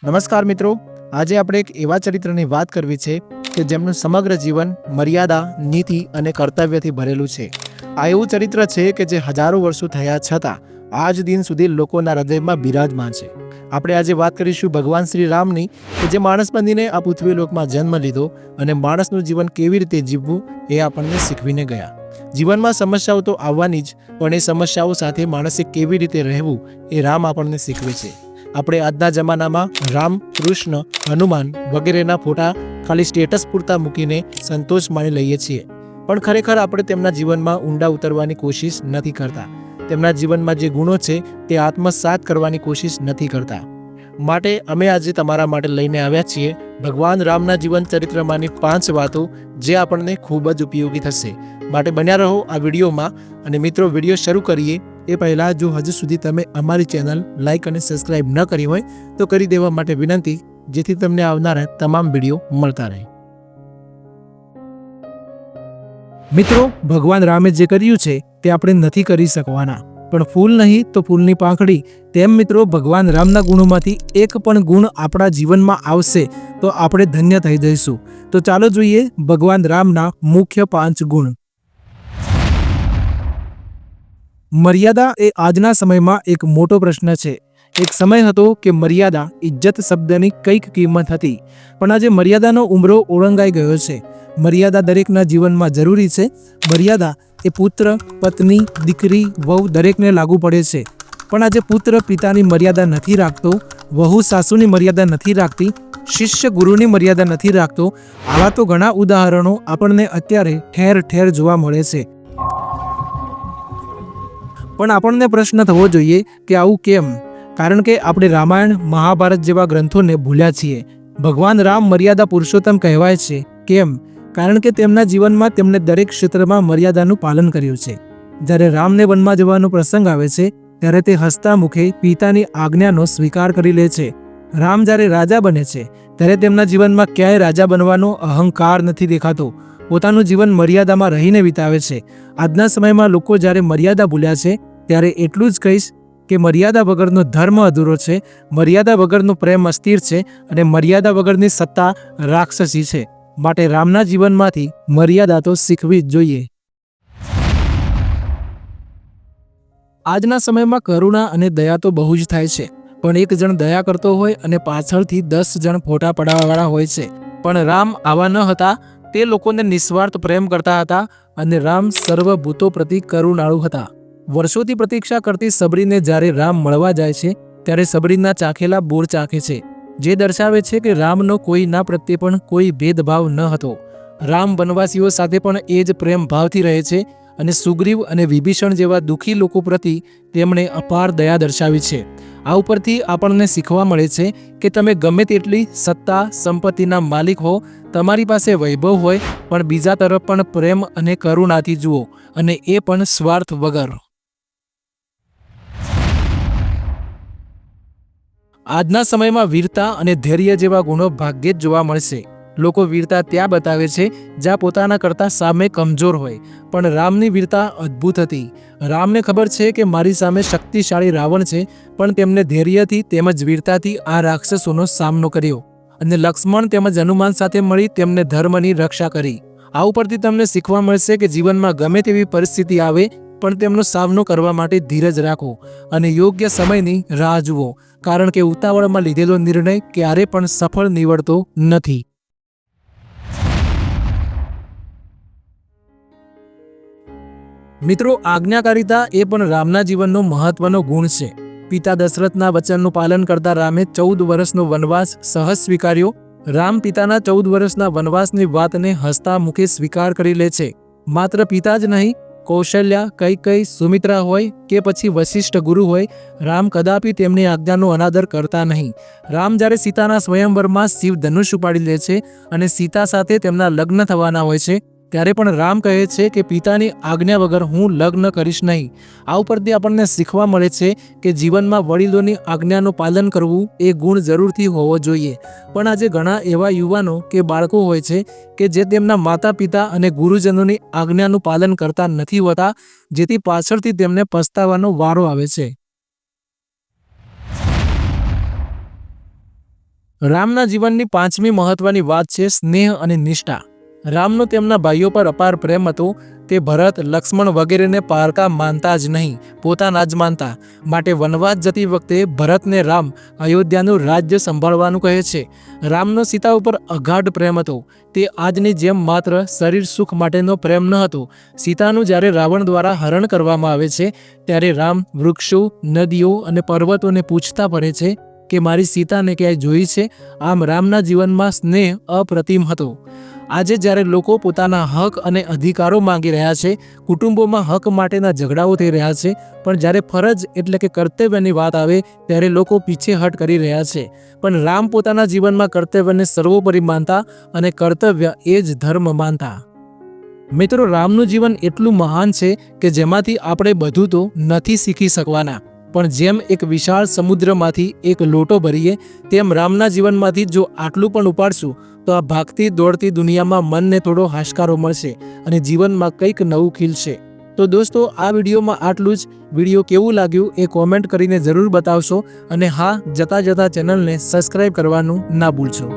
નમસ્કાર મિત્રો, આજે આપણે એક એવા ચરિત્રની વાત કરવી છે કે જેમનું સમગ્ર જીવન મર્યાદા, નીતિ અને કર્તવ્યથી ભરેલું છે. આ એવું ચરિત્ર છે કે જે હજારો વર્ષો થયા છતાં આજ દિન સુધી લોકોના હૃદયમાં બિરાજમાન છે. આપણે આજે વાત કરીશું ભગવાન શ્રી રામની, કે જે માણસ બનીને આ પૃથ્વી લોકમાં જન્મ લીધો અને માણસનું જીવન કેવી રીતે જીવવું એ આપણને શીખવીને ગયા. જીવનમાં સમસ્યાઓ તો આવવાની જ, પણ એ સમસ્યાઓ સાથે માણસે કેવી રીતે રહેવું એ રામ આપણને શીખવે છે. આપણે આજના જમાનામાં રામ, કૃષ્ણ, હનુમાન વગેરેના ફોટા ખાલી સ્ટેટસ પૂરતા મૂકીને સંતોષ માણી લઈએ છીએ, પણ ખરેખર આપણે તેમના જીવનમાં ઊંડા ઉતરવાની કોશિશ નથી કરતા. તેમના જીવનમાં જે ગુણો છે તે આત્મસાત કરવાની કોશિશ નથી કરતા. માટે અમે આજે તમારા માટે લઈને આવ્યા છીએ ભગવાન રામના જીવન ચરિત્રમાંની 5 વાતો જે આપણને ખૂબ જ ઉપયોગી થશે. માટે બન્યા રહો આ વિડીયોમાં. અને મિત્રો, વિડીયો શરૂ કરીએ એ પહેલાં જો હજુ સુધી તમે અમારી ચેનલ લાઇક અને સબસ્ક્રાઇબ ન કરી હોય તો કરી દેવા માટે વિનંતી, જેથી તમને આવનારા તમામ વિડીયો મળતા રહે. મિત્રો, ભગવાન રામે જે કર્યું છે તે આપણે નથી કરી શકવાના, પણ ફૂલ નહીં તો ફૂલની પાંખડી, તેમ મિત્રો ભગવાન રામના ગુણોમાંથી એક પણ ગુણ આપણા જીવનમાં આવશે તો આપણે ધન્ય થઈ જઈશું. તો ચાલો જોઈએ ભગવાન રામના મુખ્ય 5 ગુણ. મર્યાદા એ આજના સમયમાં એક મોટો પ્રશ્ન છે. એક સમય હતો કે મર્યાદા ઇજ્જત શબ્દની કંઈક કિંમત હતી, પણ આજે મર્યાદાનો ઉંબરો ઓળંગાઈ ગયો છે. મર્યાદા દરેકના જીવનમાં જરૂરી છે. મર્યાદા એ પુત્ર, પત્ની, દીકરી, વહુ દરેકને લાગુ પડે છે. પણ આજે પુત્ર પિતાની મર્યાદા નથી રાખતો, વહુ સાસુની મર્યાદા નથી રાખતી, શિષ્ય ગુરુની મર્યાદા નથી રાખતો. આવા તો ઘણા ઉદાહરણો આપણને અત્યારે ઠેર ઠેર જોવા મળે છે. પણ આપણને પ્રશ્ન થવો જોઈએ કે આવું કેમ? કારણ કે આપણે રામાયણ, મહાભારત જેવા ગ્રંથોને ભૂલ્યા છીએ. ભગવાન રામ મર્યાદા પુરુષોત્તમ કહેવાય છે. કેમ? કારણ કે તેમના જીવનમાં તેમણે દરેક ક્ષેત્રમાં મર્યાદાનું પાલન કર્યું છે. જ્યારે રામને વનમાં જવાનો પ્રસંગ આવે છે ત્યારે તે હસતા મુખે પિતાની આજ્ઞાનો સ્વીકાર કરી લે છે. રામ જ્યારે રાજા બને છે ત્યારે તેમના જીવનમાં ક્યાંય રાજા બનવાનો અહંકાર નથી દેખાતો. પોતાનું જીવન મર્યાદામાં રહીને વિતાવે છે. આજના સમયમાં લોકો જ્યારે મર્યાદા ભૂલ્યા છે ત્યારે એટલું જ કહીશ કે મર્યાદા વગરનો ધર્મ અધૂરો છે, મર્યાદા વગરનો પ્રેમ અસ્થિર છે અને મર્યાદા વગરની સત્તા રાક્ષસી છે. માટે રામના જીવનમાંથી મર્યાદા તો શીખવી જ જોઈએ. આજના સમયમાં કરુણા અને દયા તો બહુ જ થાય છે, પણ એક જણ દયા કરતો હોય અને પાછળથી 10 જણ ફોટા પડાવવાવાળા હોય છે. પણ રામ આવા ન હતા. તે લોકોને નિસ્વાર્થ પ્રેમ કરતા હતા અને રામ સર્વભૂતો પ્રતિ કરુણાળુ હતા. વર્ષોથી પ્રતીક્ષા કરતી સબરીને જ્યારે રામ મળવા જાય છે ત્યારે સબરીના ચાખેલા બોર ચાખે છે, જે દર્શાવે છે કે રામનો કોઈના પ્રત્યે પણ કોઈ ભેદભાવ ન હતો. રામ વનવાસીઓ સાથે પણ એ જ પ્રેમ ભાવથી રહે છે અને સુગ્રીવ અને વિભીષણ જેવા દુઃખી લોકો પ્રતિ તેમણે અપાર દયા દર્શાવી છે. આ ઉપરથી આપણને શીખવા મળે છે કે તમે ગમે તેટલી સત્તા સંપત્તિના માલિક હો, તમારી પાસે વૈભવ હોય, પણ બીજા તરફ પણ પ્રેમ અને કરુણાથી જુઓ, અને એ પણ સ્વાર્થ વગર. આજના સમયમાં વીરતા અને ધૈર્ય જેવા ગુણો ભાગ્યે જ જોવા મળશે. લોકો વીરતા ત્યાં બતાવે છે જ્યાં પોતાના કરતાં સામે કમજોર હોય, પણ રામની વીરતા અદ્ભુત હતી. રામને ખબર છે કે મારી સામે શક્તિશાળી રાવણ છે, પણ તેમને ધૈર્યથી તેમજ વીરતાથી આ રાક્ષસોનો સામનો કર્યો અને લક્ષ્મણ તેમજ હનુમાન સાથે મળી તેમને ધર્મની રક્ષા કરી. આ ઉપરથી તમને શીખવા મળશે કે જીવનમાં ગમે તેવી પરિસ્થિતિ આવે પણ તેમનો સામનો કરવા માટે ધીરજ રાખો અને યોગ્ય સમયની રાહ જુઓ, કારણ કે ઉતાવળમાં લીધેલો નિર્ણય ક્યારે પણ સફળ નીવડતો નથી. મિત્રો, આજ્ઞાકારિતા એ પણ રામના જીવનનો મહત્વનો ગુણ છે. પિતા દશરથના વચનનું પાલન કરતા રામે 14 વર્ષનો વનવાસ સહજ સ્વીકાર્યો. રામ પિતાના 14 વર્ષના વનવાસની વાતને હસતા મુખે સ્વીકાર કરી લે છે. માત્ર પિતા જ નહીં, કૌશલ્યા, કૈકેયી, સુમિત્રા હોય કે પછી વશિષ્ઠ ગુરુ હોય, રામ કદાપી તેમની આજ્ઞાનો અનાદર કરતા નહીં. રામ જ્યારે સીતાના સ્વયંવરમાં શિવ ધનુષ ઉપાડી લે છે અને સીતા સાથે તેમના લગ્ન થવાના હોય છે ત્યારે પણ રામ કહે છે કે પિતાની આજ્ઞા વગર હું લગ્ન કરીશ નહીં. આ ઉપરથી આપણને શીખવા મળે છે કે જીવનમાં વડીલોની આજ્ઞાનું પાલન કરવું એ ગુણ જરૂરથી હોવો જોઈએ. પણ આજે ઘણા એવા યુવાનો કે બાળકો હોય છે કે જે તેમના માતા પિતા અને ગુરુજનોની આજ્ઞાનું પાલન કરતા નથી હોતા, જેથી પાછળથી તેમને પસ્તાવાનો વારો આવે છે. રામના જીવનની પાંચમી મહત્વની વાત છે સ્નેહ અને નિષ્ઠા. રામનો તેમના ભાઈઓ પર અપાર પ્રેમ હતો. તે ભરત, લક્ષ્મણ વગેરેને પારકા માનતા જ નહીં, પોતાના જ માનતા. માટે વનવાસ જતી વખતે ભરતને રામ અયોધ્યાનું રાજ્ય સંભાળવાનું કહે છે. રામનો સીતા ઉપર અગાઢ પ્રેમ હતો. તે આજની જેમ માત્ર શરીર સુખ માટેનો પ્રેમ ન હતો. સીતાનું જ્યારે રાવણ દ્વારા હરણ કરવામાં આવે છે ત્યારે રામ વૃક્ષો, નદીઓ અને પર્વતોને પૂછતા પડે છે કે મારી સીતાને ક્યાંય જોઈ છે. આમ રામના જીવનમાં સ્નેહ અપ્રતિમ હતો. આજે જ્યારે લોકો પોતાના હક અને અધિકારો માંગી રહ્યા છે, કુટુંબોમાં હક માટેના ઝઘડાઓ થઈ રહ્યા છે, પણ જ્યારે ફરજ એટલે કે કર્તવ્યની વાત આવે ત્યારે લોકો પીછેહટ કરી રહ્યા છે. પણ રામ પોતાના જીવનમાં કર્તવ્યને સર્વોપરી માનતા અને કર્તવ્ય એ જ ધર્મ માનતા. મિત્રો, રામનું જીવન એટલું મહાન છે કે જેમાંથી આપણે બધું તો નથી શીખી શકવાના, પણ જેમ એક વિશાળ સમુદ્રમાંથી એક લોટો ભરીએ તેમ રામના જીવનમાંથી જો આટલું પણ ઉપાડશું તો આ ભાગતી દોડતી દુનિયામાં મનને થોડો હાશકારો મળશે અને જીવનમાં કંઈક નવું ખીલશે. તો દોસ્તો, આ વિડીયોમાં આટલું જ. વિડીયો કેવું લાગ્યું એ કોમેન્ટ કરીને જરૂર બતાવશો અને હા, જતા જતા ચેનલને સબસ્ક્રાઈબ કરવાનું ના ભૂલશો.